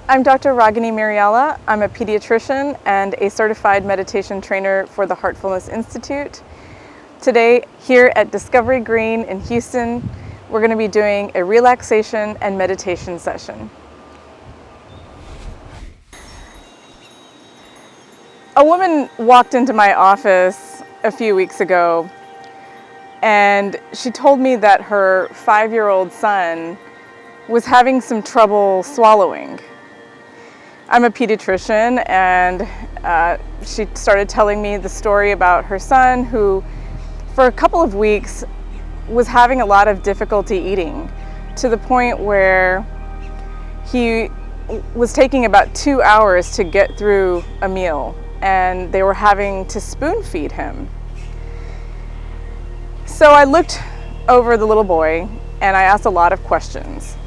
I'm Dr. Ragini Miryala. I'm a pediatrician and a certified meditation trainer for the Heartfulness Institute. Today, here at Discovery Green in Houston, we're going to be doing a relaxation and meditation session. A woman walked into my office a few weeks ago and she told me that her 5-year-old son was having some trouble swallowing. I'm a pediatrician, and she started telling me the story about her son who, for a couple of weeks, was having a lot of difficulty eating, to the point where he was taking about 2 hours to get through a meal, and they were having to spoon feed him. So I looked over the little boy and I asked a lot of questions.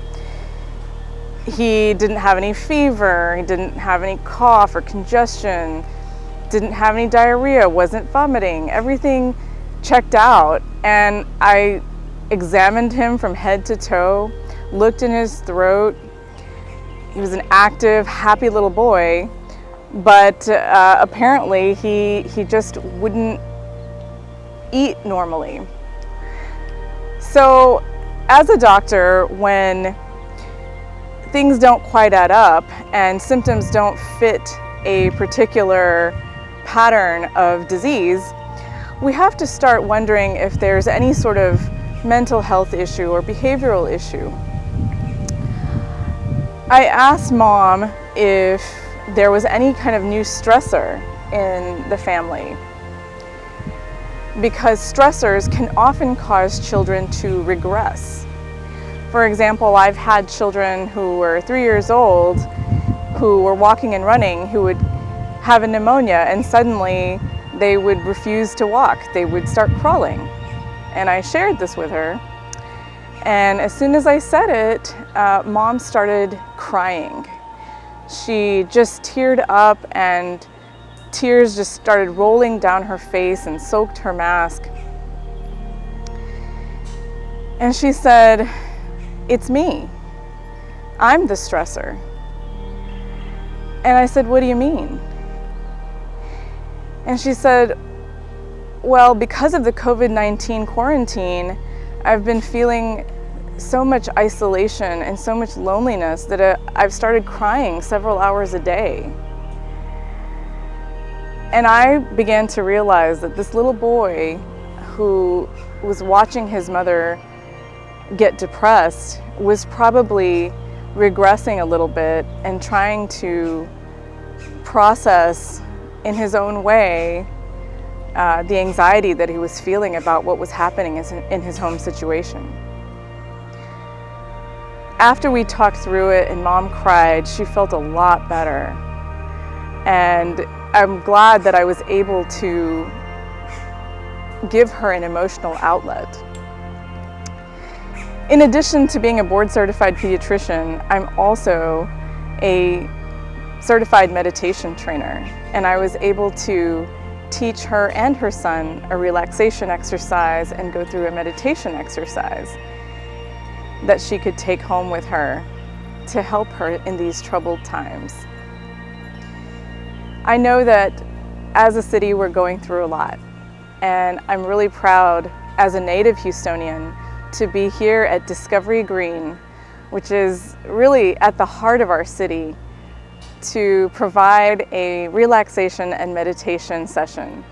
He didn't have any fever, he didn't have any cough or congestion, didn't have any diarrhea, wasn't vomiting. Everything checked out, and I examined him from head to toe, looked in his throat. He was an active, happy little boy, but apparently he just wouldn't eat normally. So as a doctor, when things don't quite add up and symptoms don't fit a particular pattern of disease, we have to start wondering if there's any sort of mental health issue or behavioral issue. I asked Mom if there was any kind of new stressor in the family, because stressors can often cause children to regress. For example, I've had children who were 3 years old who were walking and running who would have a pneumonia, and suddenly they would refuse to walk. They would start crawling. And I shared this with her. And as soon as I said it, Mom started crying. She just teared up, and tears just started rolling down her face and soaked her mask. And she said, "It's me. I'm the stressor." And I said, "What do you mean?" And she said, "Well, because of the COVID-19 quarantine, I've been feeling so much isolation and so much loneliness that I've started crying several hours a day." And I began to realize that this little boy who was watching his mother get depressed was probably regressing a little bit and trying to process in his own way the anxiety that he was feeling about what was happening in his home situation. After we talked through it and Mom cried, she felt a lot better. And I'm glad that I was able to give her an emotional outlet. In addition to being a board-certified pediatrician, I'm also a certified meditation trainer, and I was able to teach her and her son a relaxation exercise and go through a meditation exercise that she could take home with her to help her in these troubled times. I know that as a city we're going through a lot, and I'm really proud as a native Houstonian to be here at Discovery Green, which is really at the heart of our city, to provide a relaxation and meditation session.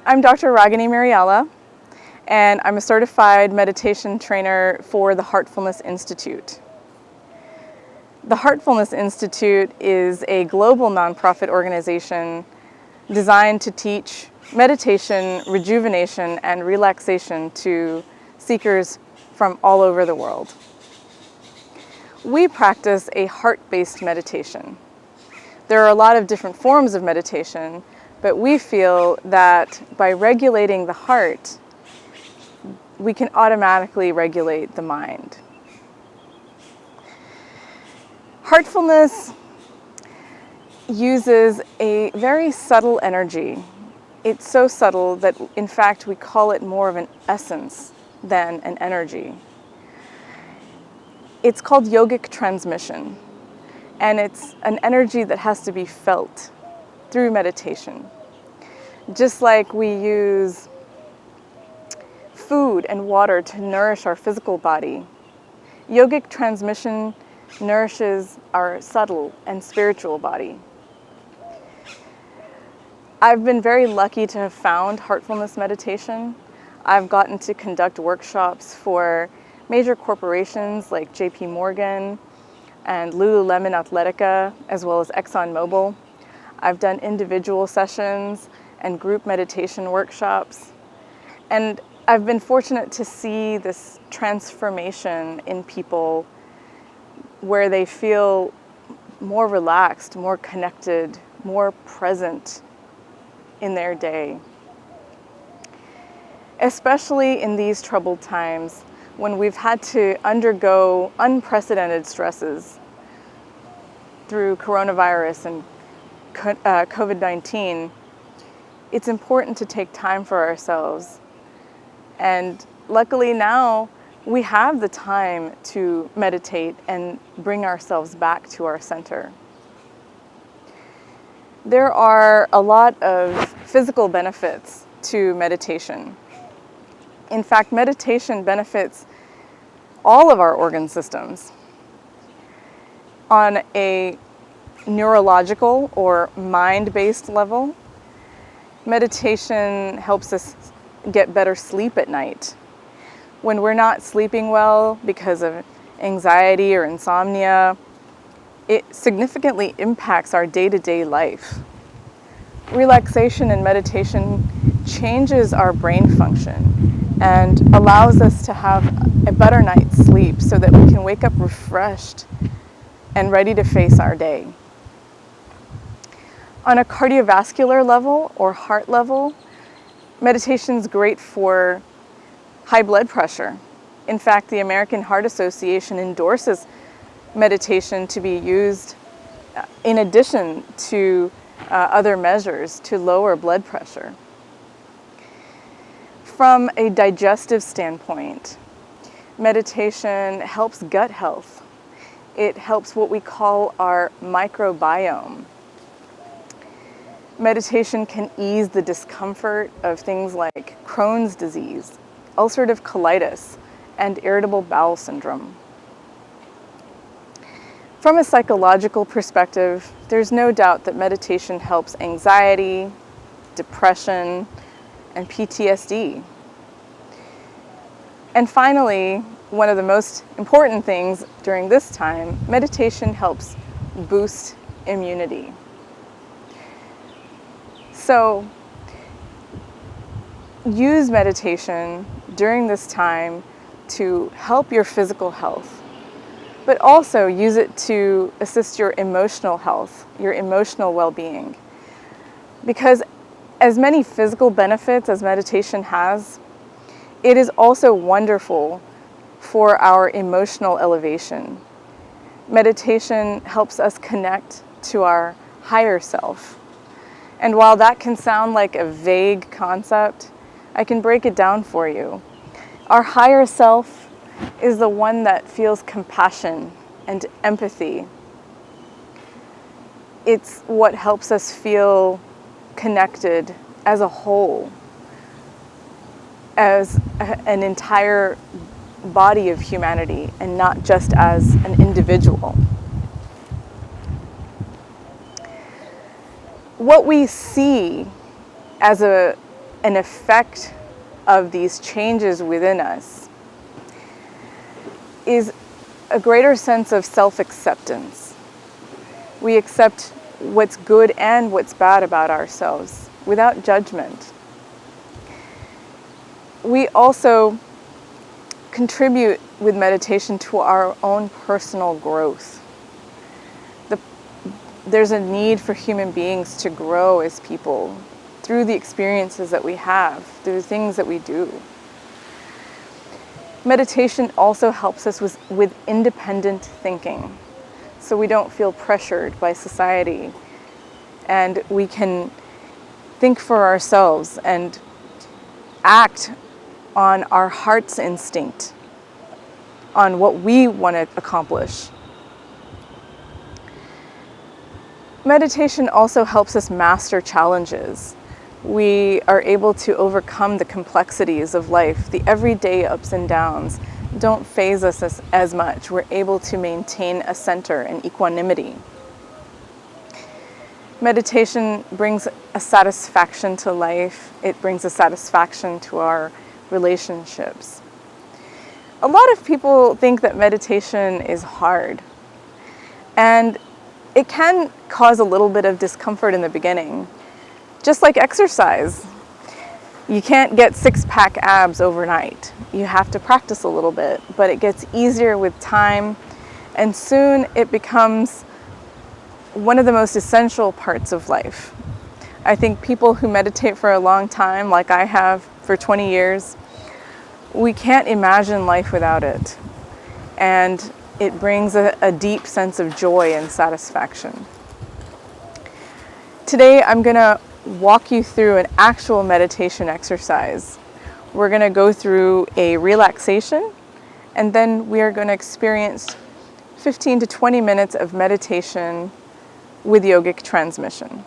I'm Dr. Ragini Miryala, and I'm a certified meditation trainer for the Heartfulness Institute. The Heartfulness Institute is a global nonprofit organization designed to teach meditation, rejuvenation, and relaxation to seekers from all over the world. We practice a heart-based meditation. There are a lot of different forms of meditation, but we feel that by regulating the heart, we can automatically regulate the mind. Heartfulness uses a very subtle energy. It's so subtle that, in fact, we call it more of an essence than an energy. It's called yogic transmission, and it's an energy that has to be felt through meditation. Just like we use food and water to nourish our physical body, yogic transmission nourishes our subtle and spiritual body. I've been very lucky to have found heartfulness meditation. I've gotten to conduct workshops for major corporations like JP Morgan and Lululemon Athletica, as well as ExxonMobil. I've done individual sessions and group meditation workshops. And I've been fortunate to see this transformation in people where they feel more relaxed, more connected, more present in their day. Especially in these troubled times when we've had to undergo unprecedented stresses through coronavirus and COVID-19, it's important to take time for ourselves. And luckily now we have the time to meditate and bring ourselves back to our center. There are a lot of physical benefits to meditation. In fact, meditation benefits all of our organ systems. On a neurological or mind-based level, meditation helps us get better sleep at night. When we're not sleeping well because of anxiety or insomnia, it significantly impacts our day-to-day life. Relaxation and meditation changes our brain function and allows us to have a better night's sleep so that we can wake up refreshed and ready to face our day. On a cardiovascular level or heart level, meditation is great for high blood pressure. In fact, the American Heart Association endorses meditation to be used in addition to other measures to lower blood pressure. From a digestive standpoint, meditation helps gut health. It helps what we call our microbiome. Meditation can ease the discomfort of things like Crohn's disease, ulcerative colitis, and irritable bowel syndrome. From a psychological perspective, there's no doubt that meditation helps anxiety, depression, and PTSD. And finally, one of the most important things during this time, meditation helps boost immunity. So, use meditation during this time to help your physical health, but also use it to assist your emotional health, your emotional well-being. Because as many physical benefits as meditation has, it is also wonderful for our emotional elevation. Meditation helps us connect to our higher self. And while that can sound like a vague concept, I can break it down for you. Our higher self is the one that feels compassion and empathy. It's what helps us feel connected as a whole, as an entire body of humanity, and not just as an individual. What we see as an effect of these changes within us is a greater sense of self-acceptance. We accept what's good and what's bad about ourselves without judgment. We also contribute with meditation to our own personal growth. There's a need for human beings to grow as people through the experiences that we have, through the things that we do. Meditation also helps us with independent thinking, so we don't feel pressured by society, and we can think for ourselves and act on our heart's instinct. on what we want to accomplish. Meditation also helps us master challenges. We are able to overcome the complexities of life. The everyday ups and downs don't faze us as much. We're able to maintain a center and equanimity. Meditation brings a satisfaction to life. It brings a satisfaction to our relationships. A lot of people think that meditation is hard, and it can cause a little bit of discomfort in the beginning. Just like exercise, you can't get six-pack abs overnight. You have to practice a little bit, but it gets easier with time, and soon it becomes one of the most essential parts of life. I think people who meditate for a long time, like I have for 20 years, we can't imagine life without it. And it brings a deep sense of joy and satisfaction. Today, I'm going to walk you through an actual meditation exercise. We're going to go through a relaxation, and then we are going to experience 15 to 20 minutes of meditation with yogic transmission.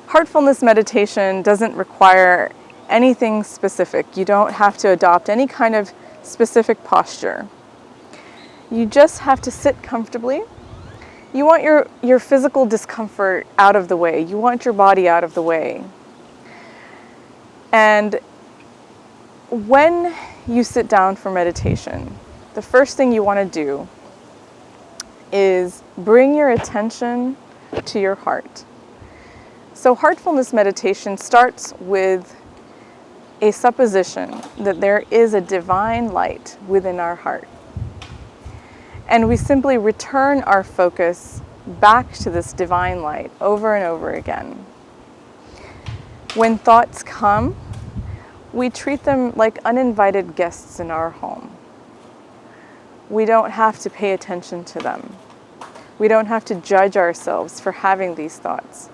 Heartfulness meditation doesn't require anything specific. You don't have to adopt any kind of specific posture. You just have to sit comfortably. You want your physical discomfort out of the way. You want your body out of the way. And when you sit down for meditation, the first thing you want to do is bring your attention to your heart. So heartfulness meditation starts with a supposition that there is a divine light within our heart. And we simply return our focus back to this divine light over and over again. When thoughts come, we treat them like uninvited guests in our home. We don't have to pay attention to them. We don't have to judge ourselves for having these thoughts.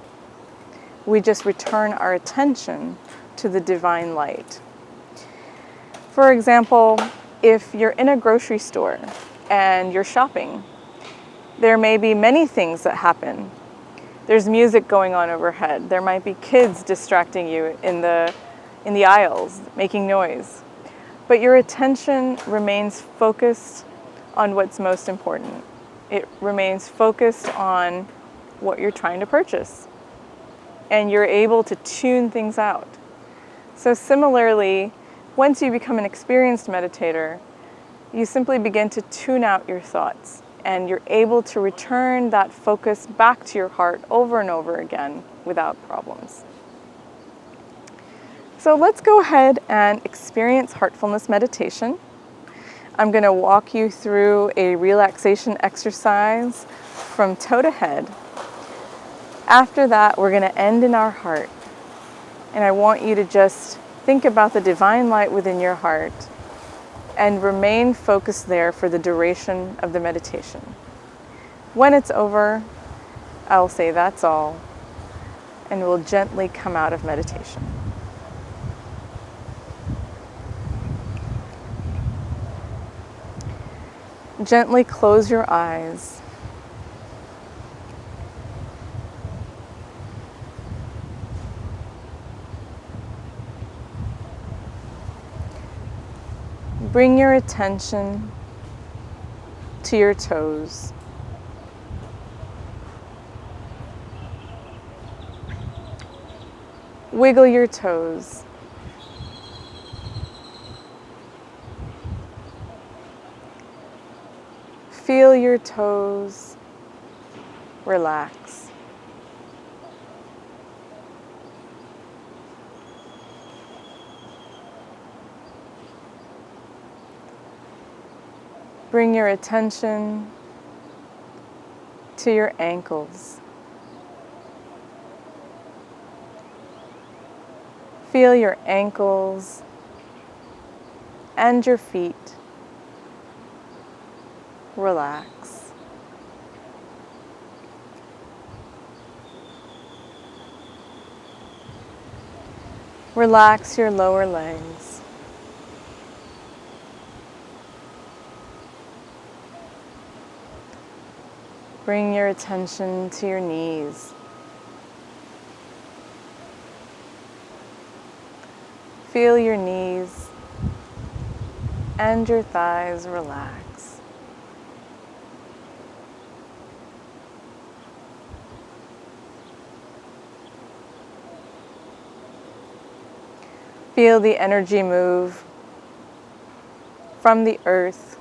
We just return our attention to the divine light. For example, if you're in a grocery store and you're shopping, there may be many things that happen. There's music going on overhead. There might be kids distracting you in the aisles, making noise. But your attention remains focused on what's most important. It remains focused on what you're trying to purchase. And you're able to tune things out. So similarly, once you become an experienced meditator, you simply begin to tune out your thoughts, and you're able to return that focus back to your heart over and over again without problems. So let's go ahead and experience heartfulness meditation. I'm going to walk you through a relaxation exercise from toe to head. After that, we're going to end in our heart. And I want you to just think about the divine light within your heart and remain focused there for the duration of the meditation. When it's over, I'll say that's all, and we'll gently come out of meditation. Gently close your eyes. Bring your attention to your toes. Wiggle your toes. Feel your toes relax. Bring your attention to your ankles. Feel your ankles and your feet relax. Relax your lower legs. Bring your attention to your knees. Feel your knees and your thighs relax. Feel the energy move from the earth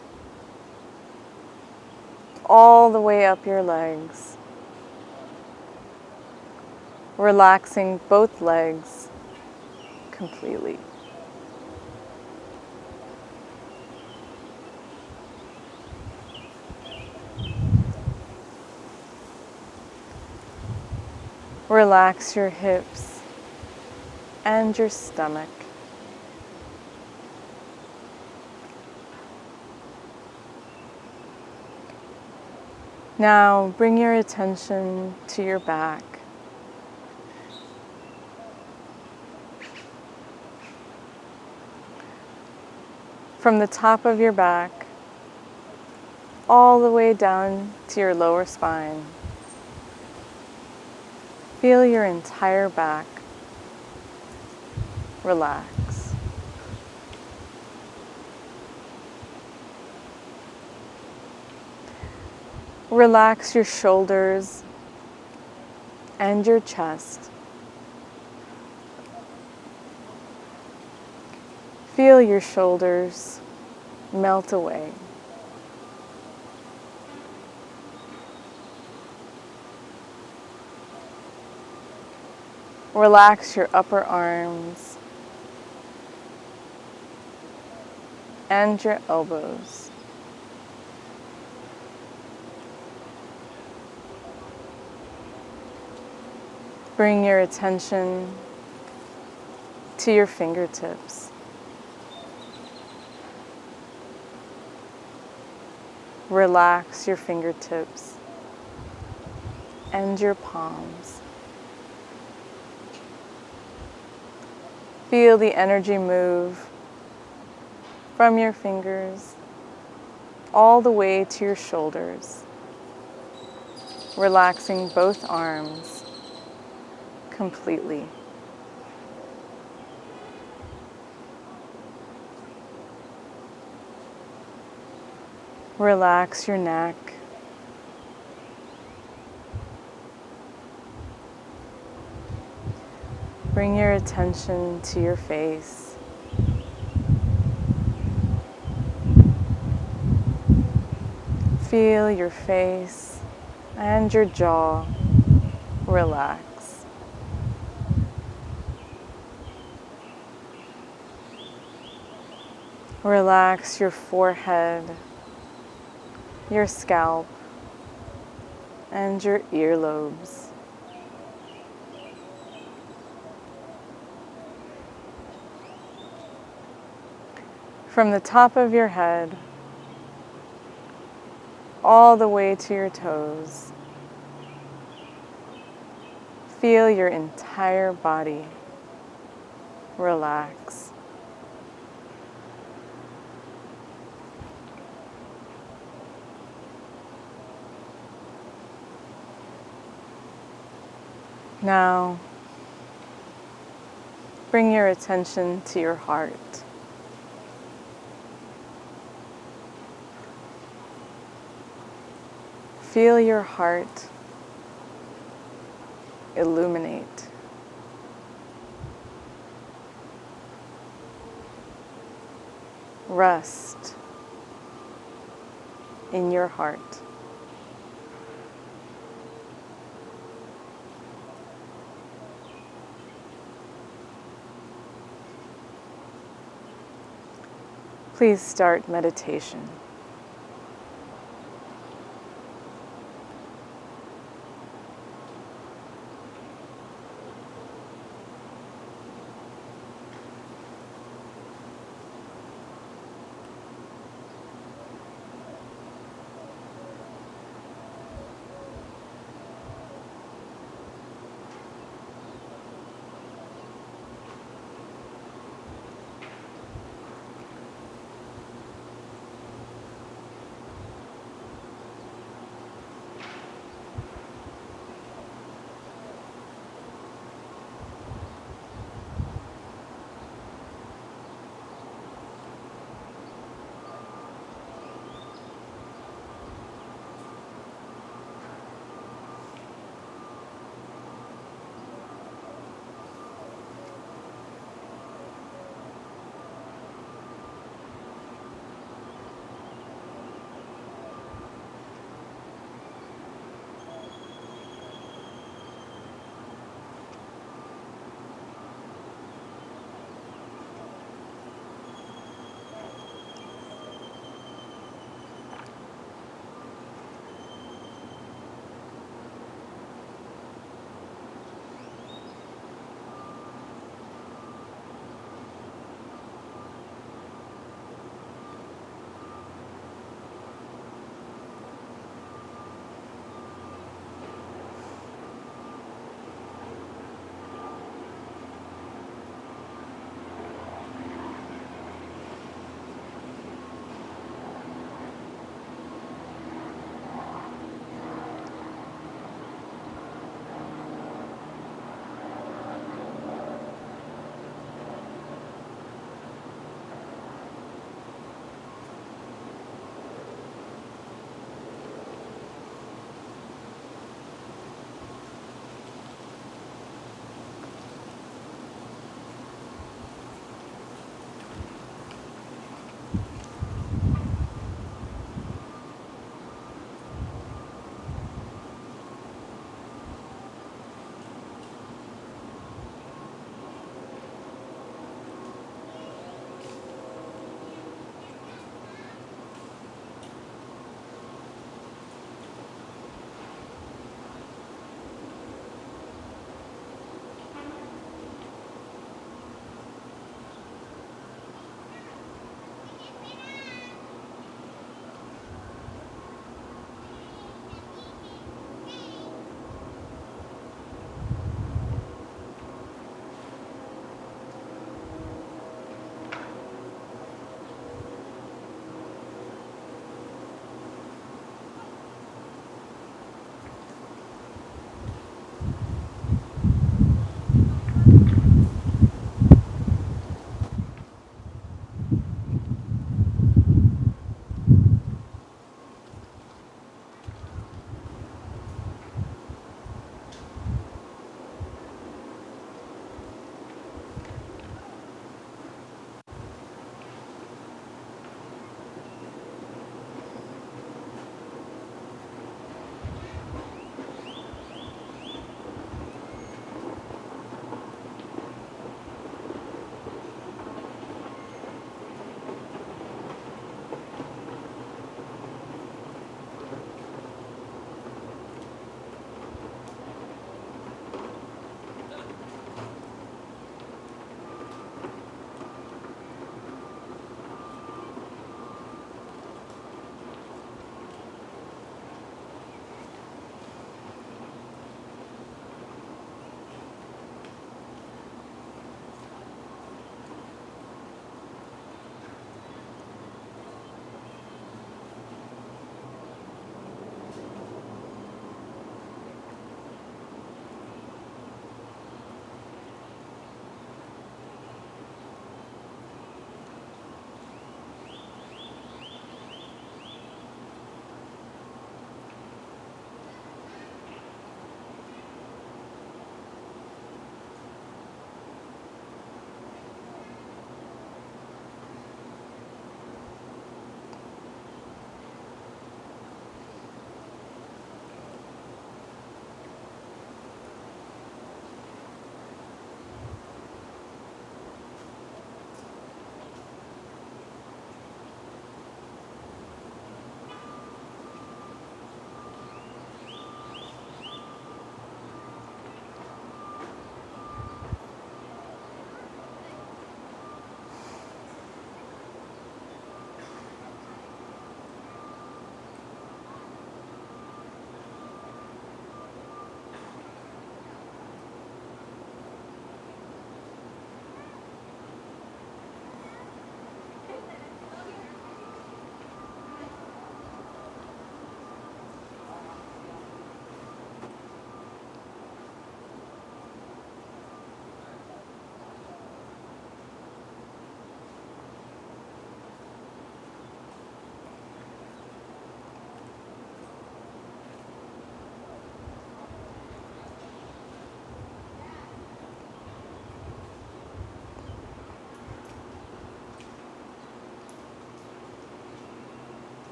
all the way up your legs, relaxing both legs completely. Relax your hips and your stomach. Now bring your attention to your back. From the top of your back, all the way down to your lower spine. Feel your entire back relax. Relax your shoulders and your chest. Feel your shoulders melt away. Relax your upper arms and your elbows. Bring your attention to your fingertips. Relax your fingertips and your palms. Feel the energy move from your fingers all the way to your shoulders, relaxing both arms completely. Relax your neck. Bring your attention to your face. Feel your face and your jaw relax. Relax your forehead, your scalp, and your earlobes. From the top of your head, all the way to your toes, feel your entire body relax. Now, bring your attention to your heart. Feel your heart illuminate. Rest in your heart. Please start meditation.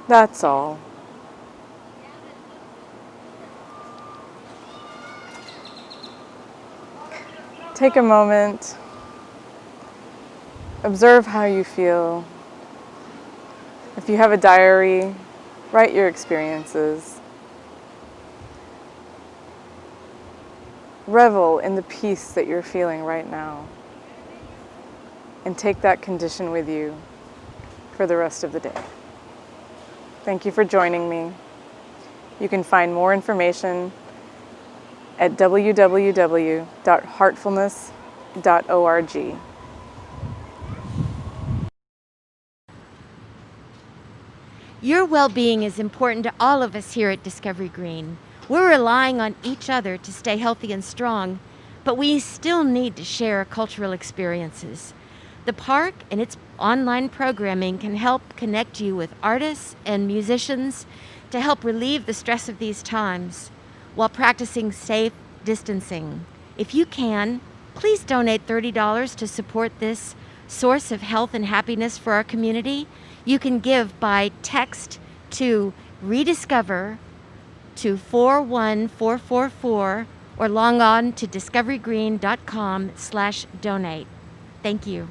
That's all. Take a moment, observe how you feel. If you have a diary, write your experiences. Revel in the peace that you're feeling right now, and take that condition with you for the rest of the day. Thank you for joining me. You can find more information at www.heartfulness.org. Your well-being is important to all of us here at Discovery Green. We're relying on each other to stay healthy and strong, but we still need to share cultural experiences. The park and its online programming can help connect you with artists and musicians to help relieve the stress of these times while practicing safe distancing. If you can, please donate $30 to support this source of health and happiness for our community. You can give by text to REDISCOVER to 41444 or log on to discoverygreen.com/donate. Thank you.